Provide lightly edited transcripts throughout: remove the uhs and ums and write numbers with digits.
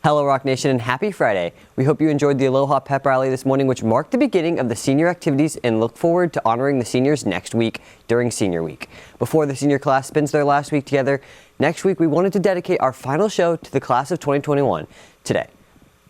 Hello Rock Nation and happy Friday. We hope you enjoyed the Aloha Pep Rally this morning, which marked the beginning of the senior activities, and look forward to honoring the seniors next week during Senior Week. Before the senior class spends their last week together, next week we wanted to dedicate our final show to the class of 2021 today.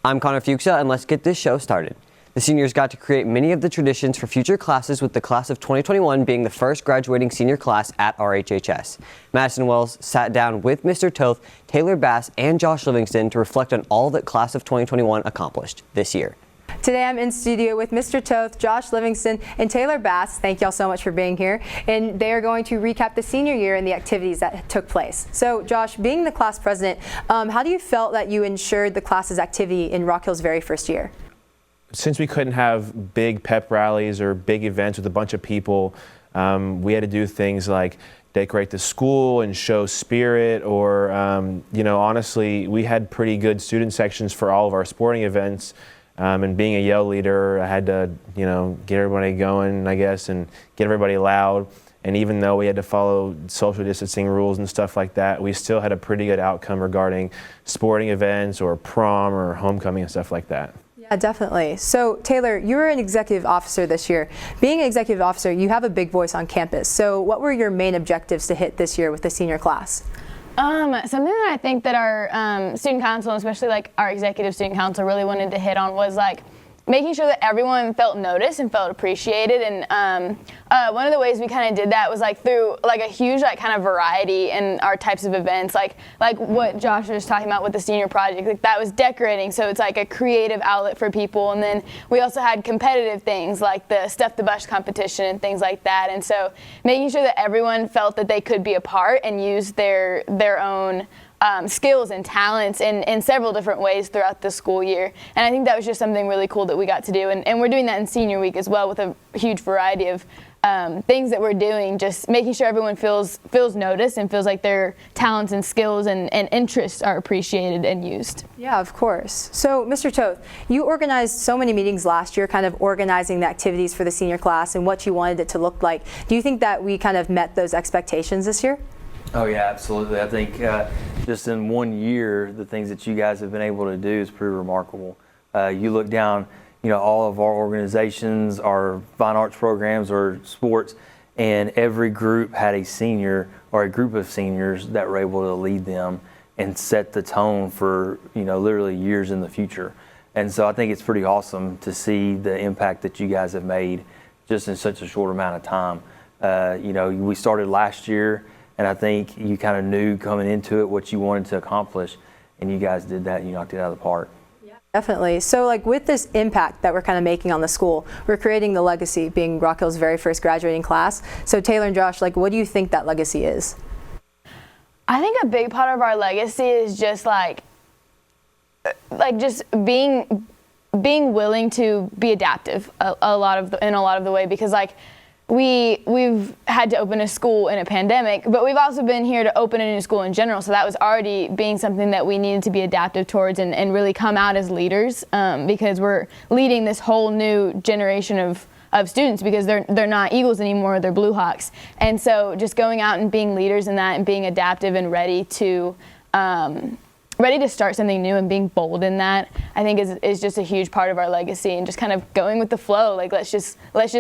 I'm Fuxa, and let's get this show started. The seniors got to create many of the traditions for future classes, with the class of 2021 being the first graduating senior class at RHHS. Madison Wells sat down with Mr. Toth, Taylor Bass, and Josh Livingston to reflect on all that class of 2021 accomplished this year. Today I'm in studio with Mr. Toth, Josh Livingston, and Taylor Bass. Thank y'all so much for being here. And they are going to recap the senior year and the activities that took place. So Josh, being the class president, how do you felt that you ensured the class's activity in Rock Hill's very first year? Since we couldn't have big pep rallies or big events with a bunch of people, we had to do things like decorate the school and show spirit, or, honestly, we had pretty good student sections for all of our sporting events. And being a yell leader, I had to, get everybody going, I guess, and get everybody loud. And even though we had to follow social distancing rules and stuff like that, we still had a pretty good outcome regarding sporting events or prom or homecoming and stuff like that. Yeah, definitely. So Taylor, you were an executive officer this year. Being an executive officer, you have a big voice on campus. So what were your main objectives to hit this year with the senior class? Something that I think that our student council, especially like our executive student council, really wanted to hit on was like making sure that everyone felt noticed and felt appreciated. And one of the ways we kind of did that was like through like a huge kind of variety in our types of events, like what Josh was talking about with the senior project. Like that was decorating, so it's like a creative outlet for people. And then we also had competitive things like the Stuff the Bush competition and things like that. And so making sure that everyone felt that they could be a part and use their own skills and talents in several different ways throughout the school year. And I think that was just something really cool that we got to do. And we're doing that in Senior Week as well, with a huge variety of things that we're doing, just making sure everyone feels noticed and feels like their talents and skills and interests are appreciated and used. Yeah, of course. So Mr. Toth, you organized so many meetings last year, kind of organizing the activities for the senior class and what you wanted it to look like. Do you think that we kind of met those expectations this year? Oh yeah, absolutely. I think just in 1 year, the things that you guys have been able to do is pretty remarkable. You look down, all of our organizations, our fine arts programs or sports, and every group had a senior or a group of seniors that were able to lead them and set the tone for, literally years in the future. And so I think it's pretty awesome to see the impact that you guys have made just in such a short amount of time. We started last year, and I think you kind of knew coming into it what you wanted to accomplish, and you guys did that, and you knocked it out of the park. Yeah, definitely. So like with this impact that we're kind of making on the school, we're creating the legacy, being Rock Hill's very first graduating class. So Taylor and Josh, what do you think that legacy is? I think a big part of our legacy is just just being willing to be adaptive in a lot of the way, because we've had to open a school in a pandemic, but we've also been here to open a new school in general. So that was already being something that we needed to be adaptive towards and really come out as leaders, because we're leading this whole new generation of students, because they're not Eagles anymore, they're Blue Hawks. And so just going out and being leaders in that and being adaptive and ready to start something new and being bold in that, I think is just a huge part of our legacy, and just kind of going with the flow. Like let's just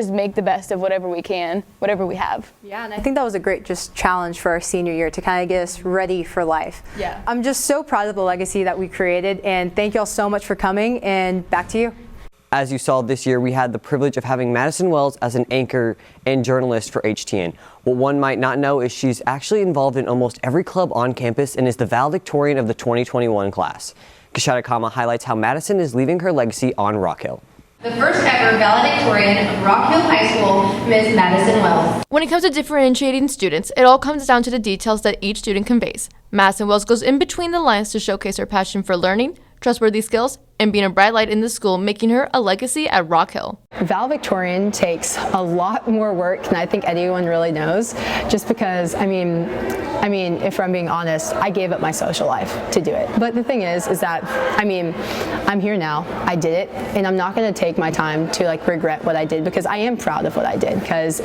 make the best of whatever we can, whatever we have. Yeah, and I think that was a great challenge for our senior year to kind of get us ready for life. Yeah. I'm just so proud of the legacy that we created, and thank y'all so much for coming, and back to you. As you saw this year, we had the privilege of having Madison Wells as an anchor and journalist for HTN. What one might not know is she's actually involved in almost every club on campus and is the valedictorian of the 2021 class. Khshaeta Cama highlights how Madison is leaving her legacy on Rock Hill. The first ever valedictorian of Rock Hill High School, Ms. Madison Wells. When it comes to differentiating students, it all comes down to the details that each student conveys. Madison Wells goes in between the lines to showcase her passion for learning, trustworthy skills, and being a bright light in the school, making her a legacy at Rock Hill. Valedictorian takes a lot more work than I think anyone really knows, just because, I mean, if I'm being honest, I gave up my social life to do it. But the thing is that, I mean, I'm here now, I did it, and I'm not gonna take my time to like regret what I did, because I am proud of what I did, because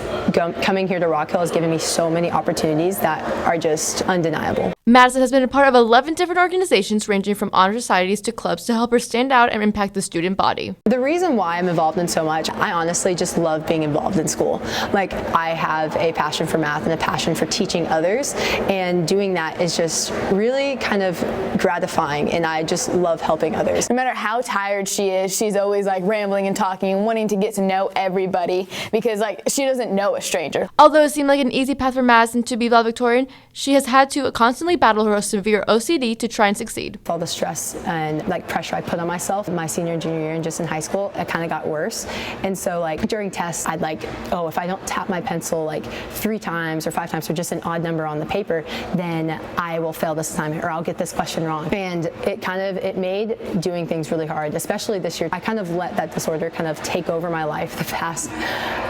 coming here to Rock Hill has given me so many opportunities that are just undeniable. Madison has been a part of 11 different organizations ranging from honor societies to clubs to help her stand out and impact the student body. The reason why I'm involved in so much, I honestly just love being involved in school. Like, I have a passion for math and a passion for teaching others, and doing that is just really kind of gratifying, and I just love helping others. No matter how tired she is, she's always like rambling and talking and wanting to get to know everybody, because like she doesn't know a stranger. Although it seemed like an easy path for Madison to be valedictorian, she has had to constantly battle her severe OCD to try and succeed. All the stress and like pressure I put on myself my senior and junior year and just in high school, it kind of got worse. And so like during tests, I'd like, oh, if I don't tap my pencil like 3 times or 5 times or just an odd number on the paper, then I will fail this assignment or I'll get this question wrong. And it made doing things really hard, especially this year. I kind of let that disorder kind of take over my life the past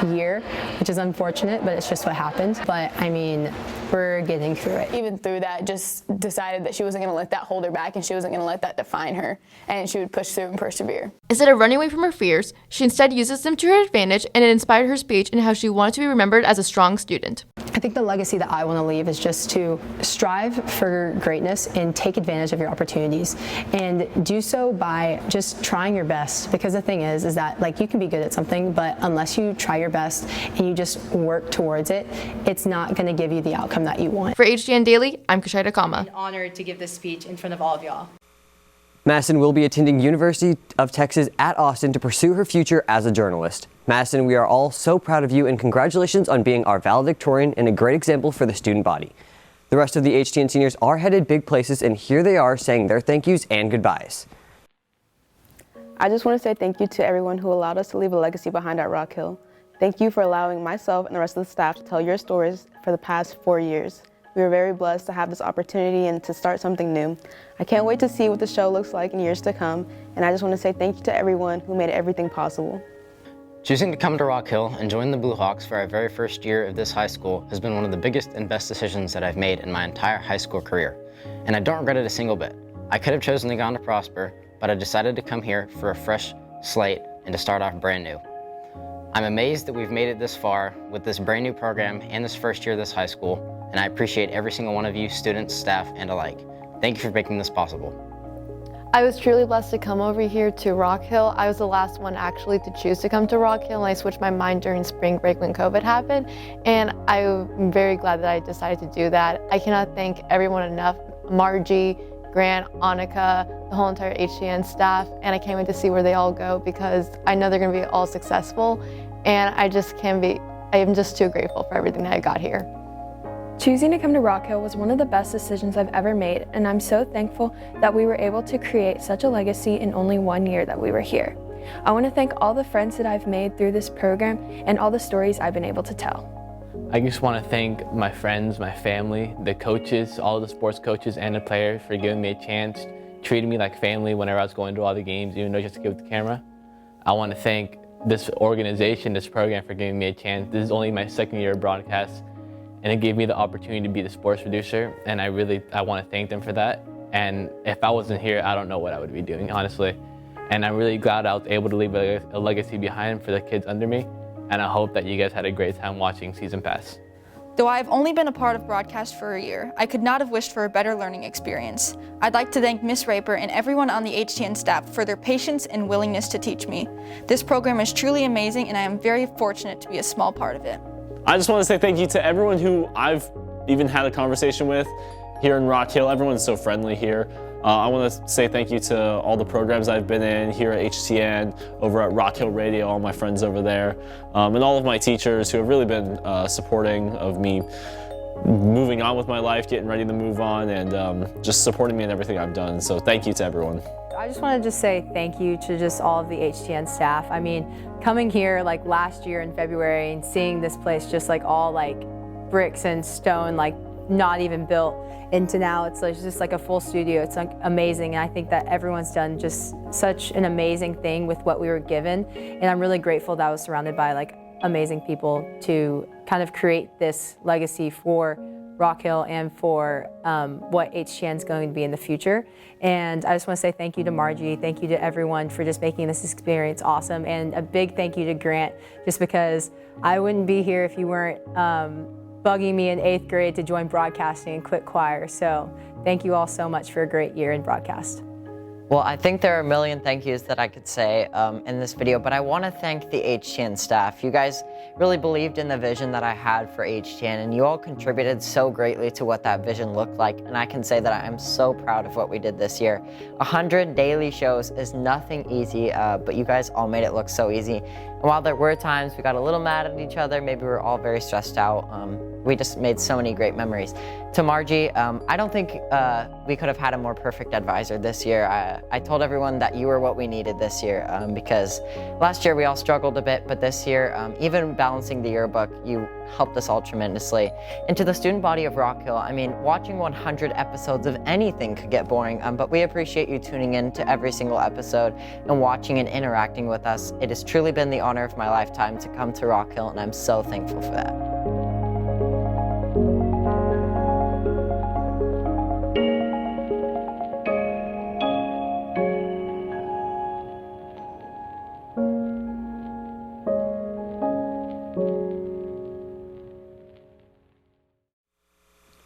year, which is unfortunate, but it's just what happened. But I mean, we're getting through it. Even through that, just decided that she wasn't going to let that hold her back, and she wasn't going to let that define her, and she would push through and persevere. Instead of running away from her fears, she instead uses them to her advantage, and it inspired her speech and how she wanted to be remembered as a strong student. I think the legacy that I want to leave is just to strive for greatness and take advantage of your opportunities, and do so by just trying your best, because the thing is that like you can be good at something, but unless you try your best and you just work towards it, it's not going to give you the outcome that you want. For HTN Daily, I'm Khshaeta, Cama. I'm honored to give this speech in front of all of y'all. Madison will be attending University of Texas at Austin to pursue her future as a journalist. Madison, we are all so proud of you, and congratulations on being our valedictorian and a great example for the student body. The rest of the HTN seniors are headed big places, and here they are saying their thank yous and goodbyes. I just want to say thank you to everyone who allowed us to leave a legacy behind at Rock Hill. Thank you for allowing myself and the rest of the staff to tell your stories for the past 4 years. We were very blessed to have this opportunity and to start something new. I can't wait to see what the show looks like in years to come, and I just want to say thank you to everyone who made everything possible. Choosing to come to Rock Hill and join the Blue Hawks for our very first year of this high school has been one of the biggest and best decisions that I've made in my entire high school career, and I don't regret it a single bit. I could have chosen to go on to Prosper, but I decided to come here for a fresh slate and to start off brand new. I'm amazed that we've made it this far with this brand new program and this first year of this high school, and I appreciate every single one of you, students, staff, and alike. Thank you for making this possible. I was truly blessed to come over here to Rock Hill. I was the last one actually to choose to come to Rock Hill, and I switched my mind during spring break when COVID happened, and I'm very glad that I decided to do that. I cannot thank everyone enough, Margie, Grant, Anica, the whole entire HTN staff, and I can't wait to see where they all go, because I know they're going to be all successful, and I am just too grateful for everything that I got here. Choosing to come to Rock Hill was one of the best decisions I've ever made, and I'm so thankful that we were able to create such a legacy in only 1 year that we were here. I want to thank all the friends that I've made through this program and all the stories I've been able to tell. I just want to thank my friends, my family, the coaches, all the sports coaches and the players for giving me a chance, treating me like family whenever I was going to all the games, even though just to give the camera. I want to thank this organization, this program, for giving me a chance. This is only my second year of broadcast, and it gave me the opportunity to be the sports producer, and I want to thank them for that. And if I wasn't here, I don't know what I would be doing, honestly. And I'm really glad I was able to leave a legacy behind for the kids under me, and I hope that you guys had a great time watching Season Pass. Though I've only been a part of broadcast for a year, I could not have wished for a better learning experience. I'd like to thank Ms. Raper and everyone on the HTN staff for their patience and willingness to teach me. This program is truly amazing, and I am very fortunate to be a small part of it. I just want to say thank you to everyone who I've even had a conversation with here in Rock Hill. Everyone's so friendly here. I want to say thank you to all the programs I've been in here at HTN, over at Rock Hill Radio, all my friends over there, and all of my teachers who have really been supporting of me moving on with my life, getting ready to move on, and just supporting me in everything I've done. So thank you to everyone. I just want to say thank you to just all of the HTN staff. I mean, coming here like last year in February and seeing this place just like all like bricks and stone, like not even built into now. It's just like a full studio. It's like amazing, and I think that everyone's done just such an amazing thing with what we were given, and I'm really grateful that I was surrounded by like amazing people to kind of create this legacy for Rock Hill and for what HTN is going to be in the future. And I just want to say thank you to Margie, thank you to everyone for just making this experience awesome, and a big thank you to Grant, just because I wouldn't be here if you weren't bugging me in 8th grade to join broadcasting and quit choir. So thank you all so much for a great year in broadcast. Well, I think there are a million thank yous that I could say in this video, but I want to thank the HTN staff. You guys really believed in the vision that I had for HTN, and you all contributed so greatly to what that vision looked like, and I can say that I am so proud of what we did this year. 100 daily shows is nothing easy, but you guys all made it look so easy. And while there were times we got a little mad at each other, maybe we were all very stressed out, we just made so many great memories. To Margie, I don't think we could have had a more perfect advisor this year. I told everyone that you were what we needed this year because last year we all struggled a bit, but this year, even balancing the yearbook, you helped us all tremendously. And to the student body of Rock Hill, I mean, watching 100 episodes of anything could get boring, but we appreciate you tuning in to every single episode and watching and interacting with us. It has truly been the honor of my lifetime to come to Rock Hill, and I'm so thankful for that.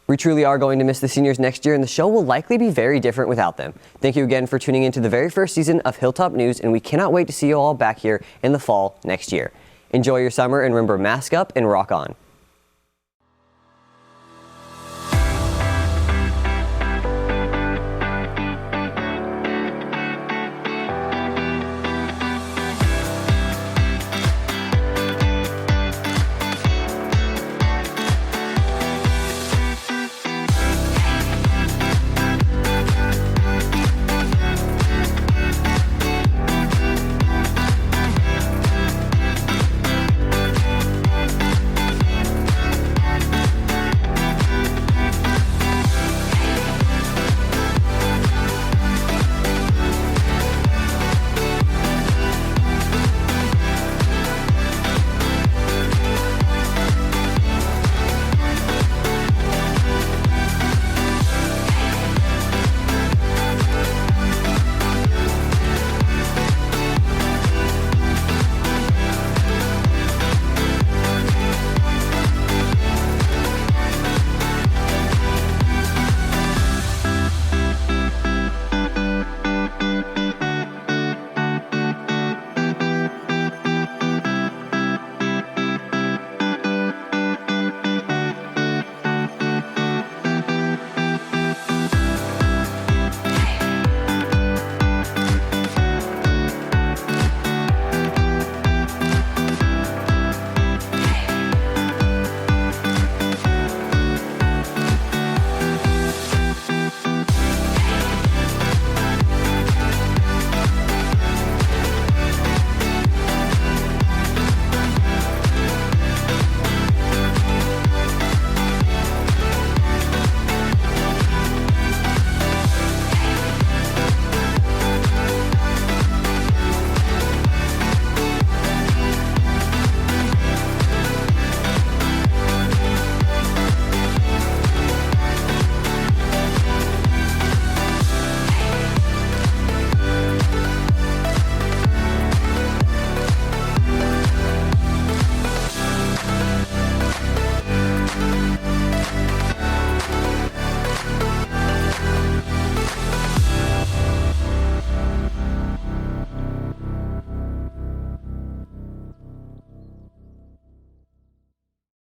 We truly are going to miss the seniors next year, and the show will likely be very different without them. Thank you again for tuning into the very first season of Hilltop News, and we cannot wait to see you all back here in the fall next year. Enjoy your summer, and remember, mask up and rock on.